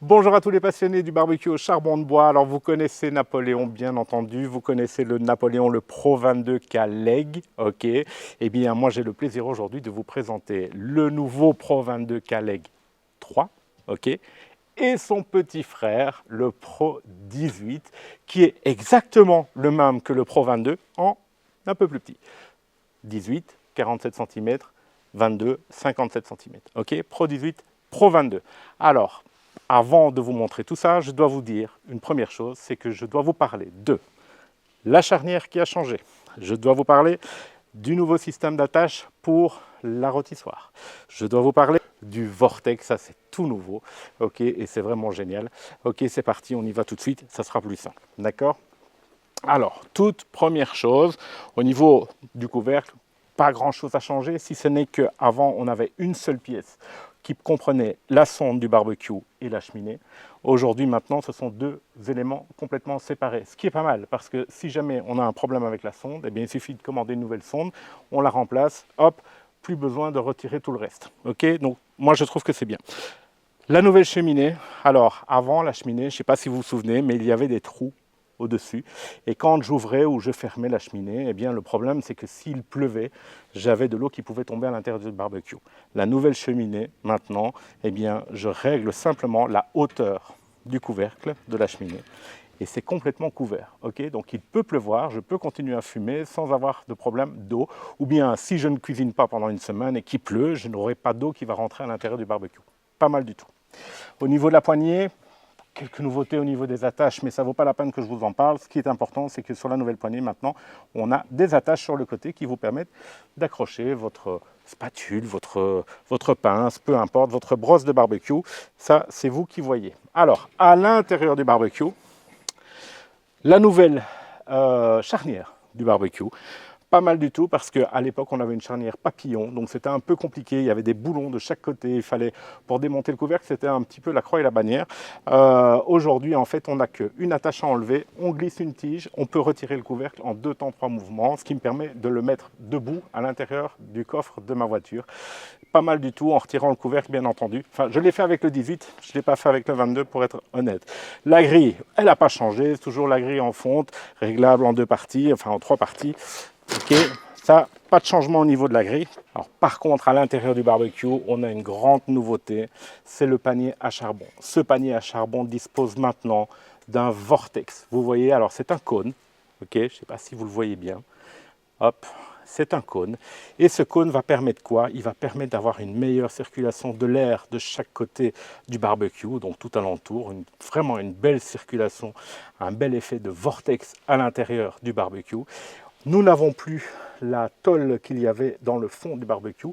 Bonjour à tous les passionnés du barbecue au charbon de bois. Alors vous connaissez Napoléon bien entendu, vous connaissez le Napoléon, le Pro 22 K-Leg, ok. Eh bien moi j'ai le plaisir aujourd'hui de vous présenter le nouveau Pro 22 K-Leg 3, ok. Et son petit frère, le Pro 18, qui est exactement le même que le Pro 22 en un peu plus petit. 18, 47 cm, 22, 57 cm, ok. Pro 18, Pro 22. Alors, avant de vous montrer tout ça, je dois vous dire une première chose, c'est que je dois vous parler de la charnière qui a changé. Je dois vous parler du nouveau système d'attache pour la rôtissoire. Je dois vous parler du Vortex, ça c'est tout nouveau, ok, et c'est vraiment génial. Ok, c'est parti, on y va tout de suite, ça sera plus simple, d'accord? Alors, toute première chose, au niveau du couvercle, pas grand chose à changer, si ce n'est qu'avant on avait une seule pièce qui comprenait la sonde du barbecue et la cheminée. Aujourd'hui, maintenant, ce sont deux éléments complètement séparés, ce qui est pas mal, parce que si jamais on a un problème avec la sonde, eh bien, il suffit de commander une nouvelle sonde, on la remplace, hop, plus besoin de retirer tout le reste. Ok, donc moi je trouve que c'est bien. La nouvelle cheminée, alors avant la cheminée, je ne sais pas si vous vous souvenez, mais il y avait des trous au-dessus. Et quand j'ouvrais ou je fermais la cheminée, eh bien, le problème, c'est que s'il pleuvait, j'avais de l'eau qui pouvait tomber à l'intérieur du barbecue. La nouvelle cheminée, maintenant, eh bien, je règle simplement la hauteur du couvercle de la cheminée. Et c'est complètement couvert. Okay, donc il peut pleuvoir, je peux continuer à fumer sans avoir de problème d'eau. Ou bien, si je ne cuisine pas pendant une semaine et qu'il pleut, je n'aurai pas d'eau qui va rentrer à l'intérieur du barbecue. Pas mal du tout. Au niveau de la poignée, quelques nouveautés au niveau des attaches, mais ça ne vaut pas la peine que je vous en parle. Ce qui est important, c'est que sur la nouvelle poignée, maintenant, on a des attaches sur le côté qui vous permettent d'accrocher votre spatule, votre pince, peu importe, votre brosse de barbecue. Ça, c'est vous qui voyez. Alors, à l'intérieur du barbecue, la nouvelle charnière du barbecue. Pas mal du tout parce qu'à l'époque on avait une charnière papillon, donc c'était un peu compliqué, il y avait des boulons de chaque côté, il fallait, pour démonter le couvercle, c'était un petit peu la croix et la bannière. Aujourd'hui en fait on n'a qu'une attache à enlever, on glisse une tige, on peut retirer le couvercle en 2 temps 3 mouvements, ce qui me permet de le mettre debout à l'intérieur du coffre de ma voiture. Pas mal du tout en retirant le couvercle bien entendu. Enfin je l'ai fait avec le 18, je ne l'ai pas fait avec le 22 pour être honnête. La grille, elle n'a pas changé, c'est toujours la grille en fonte, réglable en 2 parties, enfin en 3 parties. Ok, ça, pas de changement au niveau de la grille. Alors, par contre, à l'intérieur du barbecue, on a une grande nouveauté, c'est le panier à charbon. Ce panier à charbon dispose maintenant d'un vortex. Vous voyez, alors c'est un cône, ok, je ne sais pas si vous le voyez bien. Hop, c'est un cône. Et ce cône va permettre quoi? Il va permettre d'avoir une meilleure circulation de l'air de chaque côté du barbecue, donc tout alentour, vraiment une belle circulation, un bel effet de vortex à l'intérieur du barbecue. Nous n'avons plus la tôle qu'il y avait dans le fond du barbecue.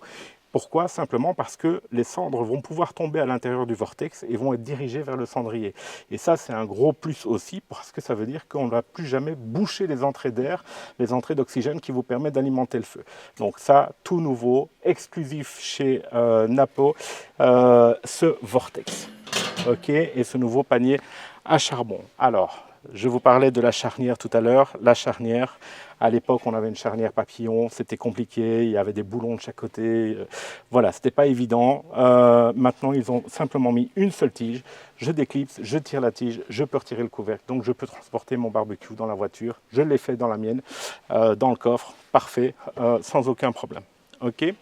Pourquoi? Simplement parce que les cendres vont pouvoir tomber à l'intérieur du vortex et vont être dirigées vers le cendrier. Et ça, c'est un gros plus aussi parce que ça veut dire qu'on ne va plus jamais boucher les entrées d'air, les entrées d'oxygène qui vous permettent d'alimenter le feu. Donc ça, tout nouveau, exclusif chez Napo, ce vortex. Ok, et ce nouveau panier à charbon. Alors, je vous parlais de la charnière tout à l'heure. La charnière, à l'époque, on avait une charnière papillon, c'était compliqué, il y avait des boulons de chaque côté. Voilà, c'était pas évident. Maintenant, ils ont simplement mis une seule tige. Je déclipse, je tire la tige, je peux retirer le couvercle. Donc, je peux transporter mon barbecue dans la voiture. Je l'ai fait dans la mienne, dans le coffre. Parfait, sans aucun problème. OK ?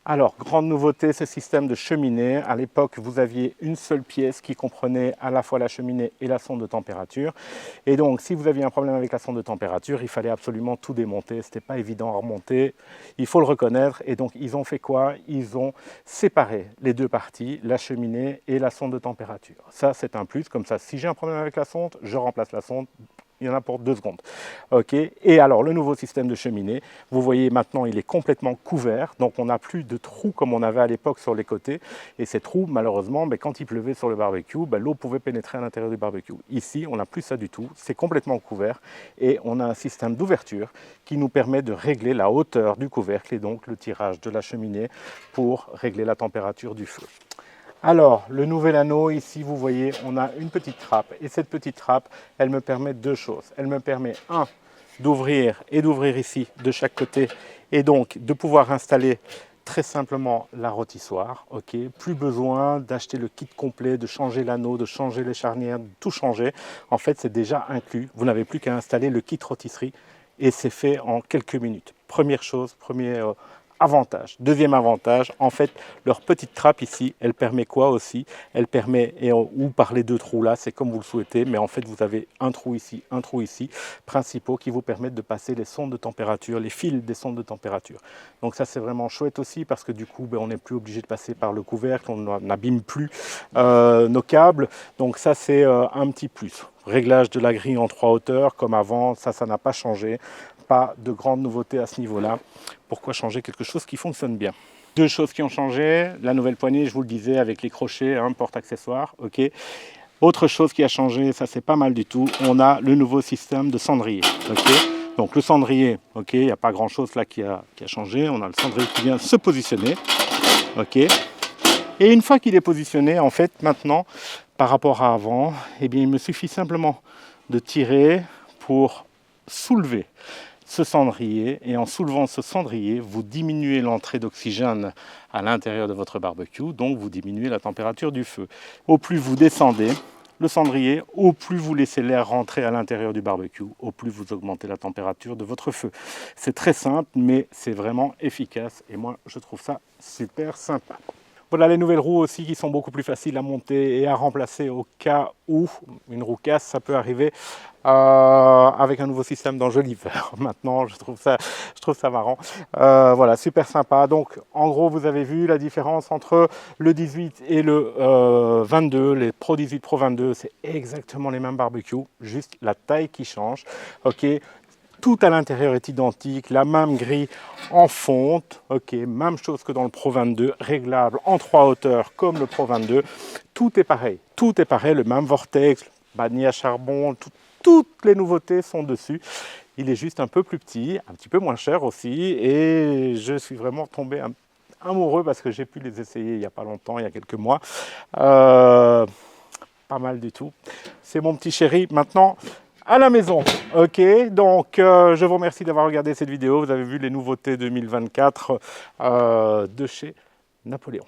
Alors, grande nouveauté, ce système de cheminée. À l'époque, vous aviez une seule pièce qui comprenait à la fois la cheminée et la sonde de température. Et donc, si vous aviez un problème avec la sonde de température, il fallait absolument tout démonter. Ce n'était pas évident à remonter, il faut le reconnaître. Et donc, ils ont fait quoi? Ils ont séparé les deux parties, la cheminée et la sonde de température. Ça, c'est un plus. Comme ça, si j'ai un problème avec la sonde, je remplace la sonde. Il y en a pour 2 secondes. Ok. Et alors, le nouveau système de cheminée, vous voyez maintenant, il est complètement couvert. Donc, on n'a plus de trous comme on avait à l'époque sur les côtés. Et ces trous, malheureusement, quand il pleuvait sur le barbecue, l'eau pouvait pénétrer à l'intérieur du barbecue. Ici, on n'a plus ça du tout. C'est complètement couvert. Et on a un système d'ouverture qui nous permet de régler la hauteur du couvercle et donc le tirage de la cheminée pour régler la température du feu. Alors, le nouvel anneau, ici, vous voyez, on a une petite trappe. Et cette petite trappe, elle me permet 2 choses. Elle me permet, d'ouvrir ici de chaque côté et donc de pouvoir installer très simplement la rôtissoire, ok. Plus besoin d'acheter le kit complet, de changer l'anneau, de changer les charnières, de tout changer. En fait, c'est déjà inclus. Vous n'avez plus qu'à installer le kit rôtisserie et c'est fait en quelques minutes. Première chose, premier avantage. Deuxième avantage, en fait, leur petite trappe ici, elle permet quoi aussi? Elle permet, ou par les deux trous là, c'est comme vous le souhaitez, mais en fait, vous avez un trou ici, principaux qui vous permettent de passer les sondes de température, les fils des sondes de température. Donc ça, c'est vraiment chouette aussi parce que du coup, on n'est plus obligé de passer par le couvercle, on n'abîme plus nos câbles. Donc ça, c'est un petit plus. Réglage de la grille en 3 hauteurs, comme avant, ça n'a pas changé. Pas de grandes nouveautés à ce niveau-là. Pourquoi changer quelque chose qui fonctionne bien? Deux choses qui ont changé, la nouvelle poignée, je vous le disais, avec les crochets, porte-accessoires, ok. Autre chose qui a changé, ça c'est pas mal du tout, on a le nouveau système de cendrier, ok. Donc le cendrier, ok, il n'y a pas grand-chose là qui a changé, on a le cendrier qui vient se positionner, ok. Et une fois qu'il est positionné, en fait, maintenant, par rapport à avant, eh bien, il me suffit simplement de tirer pour soulever ce cendrier, et en soulevant ce cendrier, vous diminuez l'entrée d'oxygène à l'intérieur de votre barbecue, donc vous diminuez la température du feu. Au plus vous descendez le cendrier, au plus vous laissez l'air rentrer à l'intérieur du barbecue, au plus vous augmentez la température de votre feu. C'est très simple, mais c'est vraiment efficace, et moi je trouve ça super sympa. Voilà les nouvelles roues aussi qui sont beaucoup plus faciles à monter et à remplacer au cas où une roue casse, ça peut arriver avec un nouveau système d'enjoliveur. Maintenant, je trouve ça marrant. Voilà, super sympa. Donc, en gros, vous avez vu la différence entre le 18 et le 22. Les Pro 18, Pro 22, c'est exactement les mêmes barbecues, juste la taille qui change. Ok. Tout à l'intérieur est identique, la même grille en fonte, ok, même chose que dans le Pro 22, réglable en 3 hauteurs comme le Pro 22. Tout est pareil, le même vortex, banni à charbon, toutes les nouveautés sont dessus. Il est juste un peu plus petit, un petit peu moins cher aussi, et je suis vraiment tombé amoureux parce que j'ai pu les essayer il n'y a pas longtemps, il y a quelques mois. Pas mal du tout. C'est mon petit chéri. Maintenant, à la maison, ok, donc je vous remercie d'avoir regardé cette vidéo, vous avez vu les nouveautés 2024 de chez Napoléon.